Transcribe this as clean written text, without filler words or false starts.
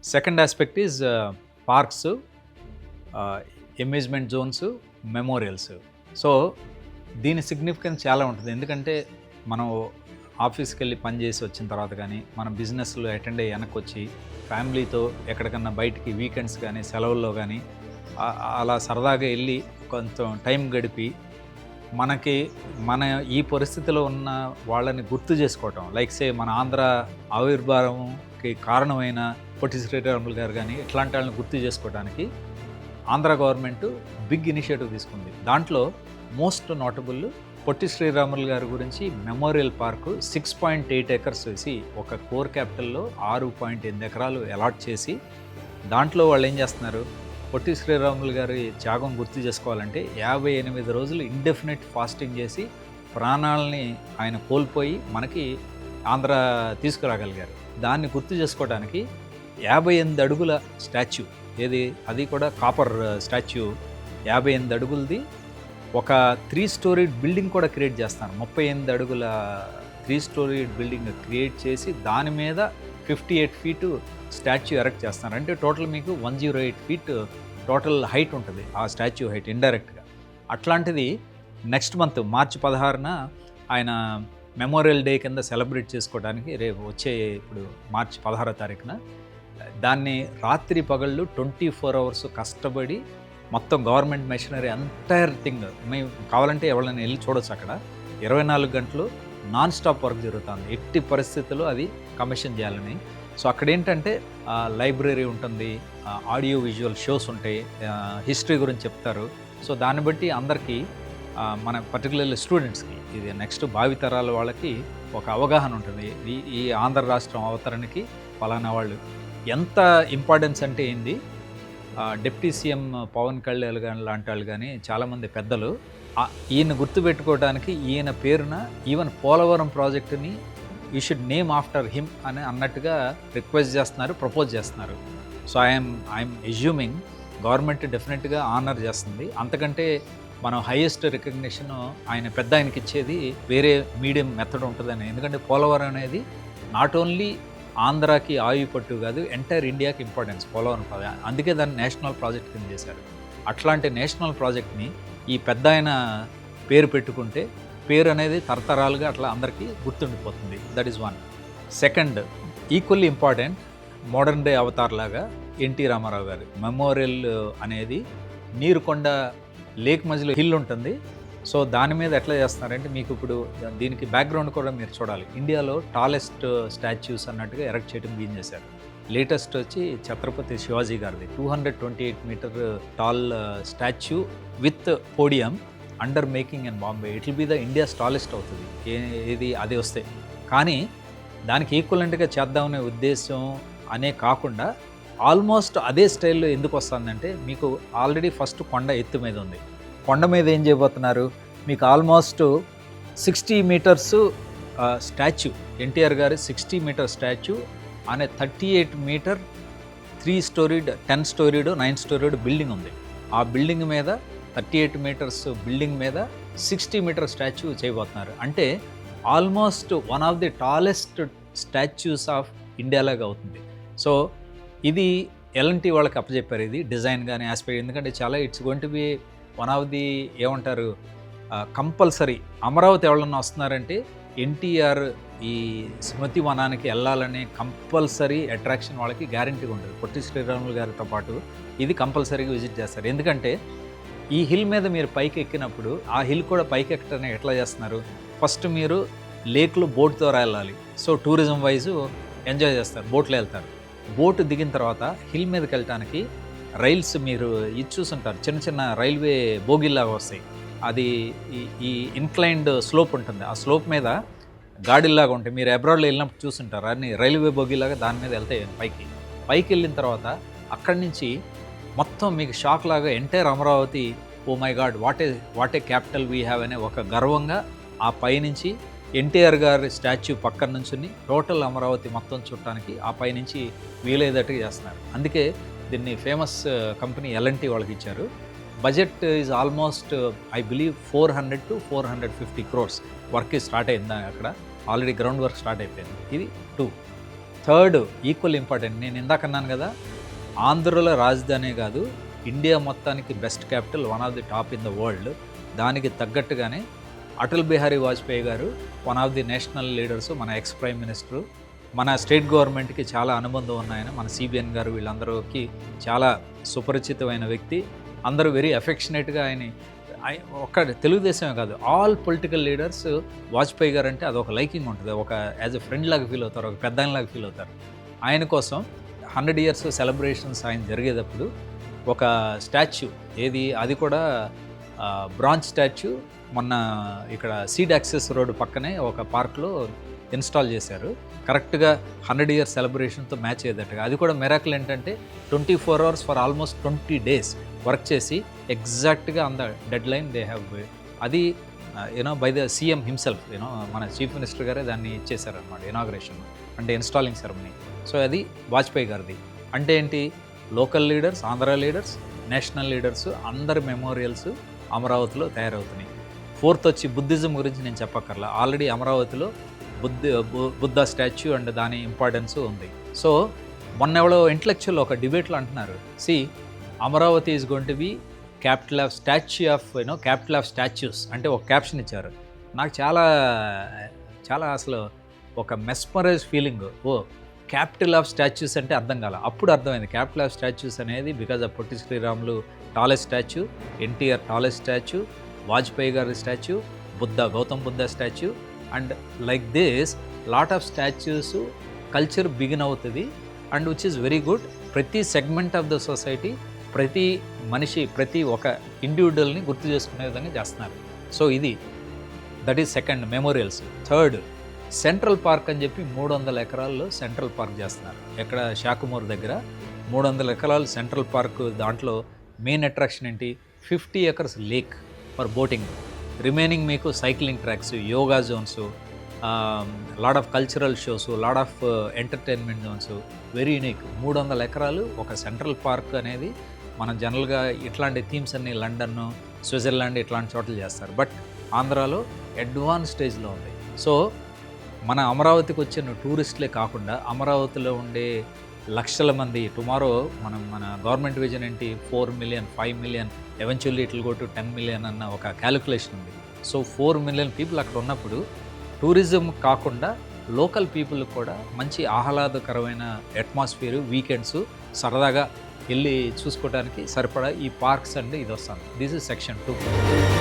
Second aspect is parks, amusement zones, memorials. So దీని significance చాలా ఉంటుంది. ఎందుకంటే మనం ఆఫీస్కి వెళ్ళి పని చేసి వచ్చిన తర్వాత కానీ, మన బిజినెస్లో అటెండ్ అయ్యి వెనక్కి వచ్చి ఫ్యామిలీతో ఎక్కడికన్నా బయటికి వీకెండ్స్ కానీ సెలవుల్లో కానీ అలా సరదాగా వెళ్ళి కొంచెం టైం గడిపి మనకి మన ఈ పరిస్థితిలో ఉన్న వాళ్ళని గుర్తు చేసుకోవటం, లైక్ సే మన ఆంధ్ర ఆవిర్భావంకి కారణమైన పొట్టి శ్రీరాములు గారు కానీ ఇట్లాంటి వాళ్ళని గుర్తు చేసుకోవడానికి ఆంధ్ర గవర్నమెంట్ బిగ్ ఇనిషియేటివ్ తీసుకుంది. దాంట్లో మోస్ట్ నోటబుల్ పొట్టి శ్రీరాములు గారి గురించి మెమోరియల్ పార్కు 6.8 acres వేసి ఒక కోర్ క్యాపిటల్లో 6.8 ఎకరాలు అలాట్ చేసి దాంట్లో వాళ్ళు ఏం చేస్తున్నారు, పొట్టి శ్రీరాములు గారి త్యాగం గుర్తు చేసుకోవాలంటే 58 రోజులు ఇండెఫినెట్ ఫాస్టింగ్ చేసి ప్రాణాలని ఆయన కోల్పోయి మనకి ఆంధ్ర తీసుకురాగలిగారు. దాన్ని గుర్తు చేసుకోవడానికి 58 అడుగుల స్టాచ్యూ, అది కూడా కాపర్ స్టాచ్యూ 58 అడుగులది. ఒక 3 స్టోరీడ్ బిల్డింగ్ కూడా క్రియేట్ చేస్తాను. 38 అడుగుల 3 స్టోరీడ్ బిల్డింగ్ క్రియేట్ చేసి దాని మీద 58 feet స్టాచ్యూ ఎరెక్ట్ చేస్తున్నారు. అంటే టోటల్ మీకు 108 feet టోటల్ హైట్ ఉంటుంది ఆ స్టాచ్యూ హైట్ ఇండైరెక్ట్గా. అట్లాంటిది నెక్స్ట్ మంత్ March 16న ఆయన మెమోరియల్ డే కింద సెలబ్రేట్ చేసుకోవడానికి రేపు వచ్చే ఇప్పుడు March 16వ తారీఖున దాన్ని రాత్రి పగళ్ళు 24 hours కష్టపడి మొత్తం గవర్నమెంట్ మెషినరీ ఎంటైర్ థింగ్ మేము కావాలంటే ఎవరైనా వెళ్ళి చూడొచ్చు. అక్కడ 24 గంటలు నాన్ స్టాప్ వర్క్ జరుగుతుంది. ఎట్టి పరిస్థితుల్లో అది కమిషన్ చేయాలని. సో అక్కడ ఏంటంటే లైబ్రరీ ఉంటుంది, ఆడియో విజువల్ షోస్ ఉంటాయి, హిస్టరీ గురించి చెప్తారు. సో దాన్ని బట్టి అందరికీ మన పర్టికులర్లీ స్టూడెంట్స్కి ఇది నెక్స్ట్ భావితరాల వాళ్ళకి ఒక అవగాహన ఉంటుంది. ఈ ఆంధ్ర రాష్ట్రం అవతరణకి ఫలానా వాళ్ళు ఎంత ఇంపార్టెన్స్ అంటే ఏంది. డిప్యూటీ సీఎం పవన్ కళ్యాణ్ కానీ లాంటి వాళ్ళు కానీ చాలామంది పెద్దలు ఈయన గుర్తుపెట్టుకోవడానికి ఈయన పేరున ఈవెన్ పోలవరం ప్రాజెక్టుని you should name after him అని అన్నట్టుగా రిక్వెస్ట్ చేస్తున్నారు, ప్రపోజ్ చేస్తున్నారు. సో ఐఎమ్ అజ్యూమింగ్ గవర్నమెంట్ డెఫినెట్గా ఆనర్ చేస్తుంది. అంతకంటే మనం హైయెస్ట్ రికగ్నిషన్ ఆయనకి ఇచ్చేది వేరే మీడియం మెథడ్ ఉంటుందని. ఎందుకంటే పోలవరం అనేది నాట్ ఓన్లీ ఆంధ్రాకి ఆయుపట్టు కాదు, ఎంటైర్ ఇండియాకి ఇంపార్టెన్స్ పోలవరం ప్రాజెక్ట్. అందుకే దాన్ని నేషనల్ ప్రాజెక్ట్ కింద చేశారు. అట్లాంటి నేషనల్ ప్రాజెక్ట్ని ఈ పెద్ద ఆయన పేరు పెట్టుకుంటే పేరు అనేది తరతరాలుగా అట్లా అందరికీ గుర్తుండిపోతుంది. That is one. Second, equally important modern day Avatar లాగా ఎన్టీ రామారావు గారి మెమోరియల్ అనేది నీరుకొండ లేక్ మధ్యలో హిల్ ఉంటుంది. సో దాని మీద ఎట్లా చేస్తున్నారంటే మీకు ఇప్పుడు దీనికి బ్యాక్గ్రౌండ్ కూడా మీరు చూడాలి. ఇండియాలో టాలెస్ట్ స్టాచ్యూస్ అన్నట్టుగా ఎరెక్ట్ చేయడం బిగిన్ చేశారు. లేటెస్ట్ వచ్చి ఛత్రపతి శివాజీ గారిది 228 meter tall statue with podium under making in Bombay. It will be the India's tallest అవుతుంది ఏది అది వస్తే. కానీ దానికి ఈక్వలెంట్గా చేద్దామనే ఉద్దేశం అనే కాకుండా ఆల్మోస్ట్ అదే స్టైల్లో ఎందుకు వస్తుందంటే మీకు ఆల్రెడీ ఫస్ట్ కొండ ఎత్తు మీద ఉంది. కొండ మీద ఏం చేయబోతున్నారు, మీకు ఆల్మోస్ట్ 60 meters స్టాచ్యూ, ఎన్టీఆర్ గారి 60 meter స్టాచ్యూ అనే 38 meter 3 storied 10 storied 9 storied building ఉంది. ఆ బిల్డింగ్ మీద 38 meters బిల్డింగ్ మీద 60 meter స్టాచ్యూ చేయబోతున్నారు. అంటే almost one of the tallest statues of India లాగా అవుతుంది. సో ఇది ఎల్ఎన్టీ వాళ్ళకి అప్పచెప్పారు, ఇది డిజైన్ కానీ ఆస్పెక్ట్. ఎందుకంటే చాలా it's going to B one of the ఏమంటారు కంపల్సరీ. అమరావతి ఎవరన్నా వస్తున్నారంటే ఎన్టీఆర్ ఈ స్మృతి వనానికి వెళ్ళాలనే కంపల్సరీ అట్రాక్షన్ వాళ్ళకి గ్యారంటీగా ఉంటుంది. పొట్టి శ్రీరాములు గారితో పాటు ఇది కంపల్సరీగా విజిట్ చేస్తారు. ఎందుకంటే ఈ హిల్ మీద మీరు పైకి ఎక్కినప్పుడు ఆ హిల్ కూడా పైకి ఎక్కడానికి ఎట్లా చేస్తున్నారు, ఫస్ట్ మీరు లేక్లో బోట్తో వెళ్ళాలి. సో టూరిజం వైజు ఎంజాయ్ చేస్తారు, బోట్లో వెళ్తారు. బోటు దిగిన తర్వాత హిల్ మీదకి వెళ్ళటానికి రైల్స్ మీరు ఇది చూసుంటారు, చిన్న చిన్న రైల్వే బోగిల్లాగా వస్తాయి. అది ఈ ఇన్క్లైన్డ్ స్లోప్ ఉంటుంది. ఆ స్లోప్ మీద గాడిల్లాగా ఉంటాయి. మీరు అబ్రాడ్లో వెళ్ళినప్పుడు చూసుంటారు అన్ని రైల్వే బోగిలాగా దాని మీద వెళ్తాయి పైకి వెళ్ళిన తర్వాత అక్కడి నుంచి మొత్తం మీకు షాక్ లాగా entire Amaravati, oh my god what a capital we have అనే ఒక గర్వంగా ఆ పైనుంచి ఎన్టీఆర్ గారి స్టాచ్యూ పక్కన నుంచి టోటల్ అమరావతి మొత్తం చూడటానికి ఆ పైనుంచి వీలయ్యేటట్టుగా చేస్తున్నారు. అందుకే దీన్ని ఫేమస్ కంపెనీ ఎల్ఎన్టీ వాళ్ళకి ఇచ్చారు. Budget is almost I believe 400 to 450 crores work start అయింది. అక్కడ ఆల్రెడీ గ్రౌండ్ వర్క్ స్టార్ట్ అయిపోయింది. ఇది 2. థర్డ్ ఈక్వల్ ఇంపార్టెంట్, నేను ఇందాక అన్నాను కదా, ఆంధ్రలో రాజధానే కాదు ఇండియా మొత్తానికి best capital, one of the top in the world. దానికి తగ్గట్టుగానే అటల్ బిహారీ వాజ్పేయి గారు one of the national leaders, మన ఎక్స్ ప్రైమ్ మినిస్టరు, మన స్టేట్ గవర్నమెంట్కి చాలా అనుబంధం ఉన్నాయని, మన సిబిఎన్ గారు వీళ్ళందరికీ చాలా సుపరిచితమైన వ్యక్తి. అందరూ వెరీ అఫెక్షనేట్గా ఒక్క తెలుగుదేశమే కాదు, ఆల్ పొలిటికల్ లీడర్స్ వాజ్పేయి గారు అంటే అదొక లైకింగ్ ఉంటుంది, ఒక యాజ్ ఎ ఫ్రెండ్ లాగా ఫీల్ అవుతారు, ఒక పెద్దలాగా ఫీల్ అవుతారు. ఆయన కోసం 100 years సెలబ్రేషన్స్ ఆయన జరిగేటప్పుడు ఒక స్టాచ్యూ, అది కూడా బ్రాంజ్ స్టాచ్యూ మొన్న ఇక్కడ సీడ్ యాక్సెస్ రోడ్ పక్కనే ఒక పార్క్లో ఇన్స్టాల్ చేశారు. కరెక్ట్గా 100 years సెలబ్రేషన్తో మ్యాచ్ అయ్యేటట్టుగా. అది కూడా మిరాకిల్ ఏంటంటే 24 hours for almost 20 days work చేసి ఎగ్జాక్ట్గా on the dead line they have, అది బై ద సీఎం హిమ్సెల్ఫ్, మన చీఫ్ మినిస్టర్ గారే దాన్ని ఇచ్చేశారనమాట, ఇనాగ్రేషన్ అంటే ఇన్స్టాలింగ్ సెరమనీ. సో అది వాజ్పేయి గారిది. అంటే ఏంటి, local leaders, Andhra leaders, national leaders అందరి మెమోరియల్స్ అమరావతిలో తయారవుతున్నాయి. ఫోర్త్ వచ్చి బుద్ధిజం గురించి నేను చెప్పక్కర్లా, ఆల్రెడీ అమరావతిలో బుద్ధ స్టాచ్యూ అండ్ దాని ఇంపార్టెన్స్ ఉంది. సో మొన్న ఎవరో ఇంటలెక్చువల్ ఒక డిబేట్లో అంటున్నారు, Amaravati is going to be capital of statue of capital of statues అంటే ఒక క్యాప్షన్ ఇచ్చారు. నాకు చాలా అసలు ఒక mesmerize feeling. Capital of statues అంటే అర్థం కాల, అప్పుడు అర్థమైంది క్యాపిటల్ ఆఫ్ స్టాచ్యూస్ అనేది because of Potti Sriramulu tallest statue, NTR tallest statue, Vajpayee గారి statue, Gautam Buddha statue, and like this lot of statues culture begin అవుతుంది. And which is very good. ప్రతి సెగ్మెంట్ ఆఫ్ ద సొసైటీ, ప్రతి మనిషి, ప్రతి ఒక ఇండివిజువల్ని గుర్తు చేసుకునే విధంగా చేస్తున్నారు. So that is second, memorials. Third, central park అని చెప్పి 300 ఎకరాల్లో సెంట్రల్ పార్క్ చేస్తున్నారు. ఎక్కడ, షాకుమూర్ దగ్గర 300 ఎకరాలు సెంట్రల్ పార్క్. దాంట్లో మెయిన్ అట్రాక్షన్ ఏంటి, 50 acres lake for boating, remaining మీకు cycling tracks, yoga zones, lot of cultural shows, lot of entertainment zones, very unique. 300 ఎకరాలు ఒక సెంట్రల్ పార్క్ అనేది మనం జనరల్గా ఇట్లాంటి థీమ్స్ అన్ని లండన్, స్విట్జర్లాండ్ ఇట్లాంటి చోట్ల చేస్తారు. బట్ ఆంధ్రాలో అడ్వాన్స్ స్టేజ్లో ఉంది. సో మన అమరావతికి వచ్చిన టూరిస్టులే కాకుండా అమరావతిలో ఉండే లక్షల మంది, టుమారో మన గవర్నమెంట్ విజన్ ఏంటి, 4 million, 5 million, eventually it will go to 10 million అన్న ఒక క్యాలిక్యులేషన్ ఉంది. సో 4 million పీపుల్ అక్కడ ఉన్నప్పుడు టూరిజం కాకుండా లోకల్ పీపుల్ కూడా మంచి ఆహ్లాదకరమైన అట్మాస్ఫియర్, వీకెండ్స్ సరదాగా వెళ్ళి చూసుకోవడానికి సరిపడా ఈ పార్క్స్ అండి ఇది వస్తాను. This is section 2.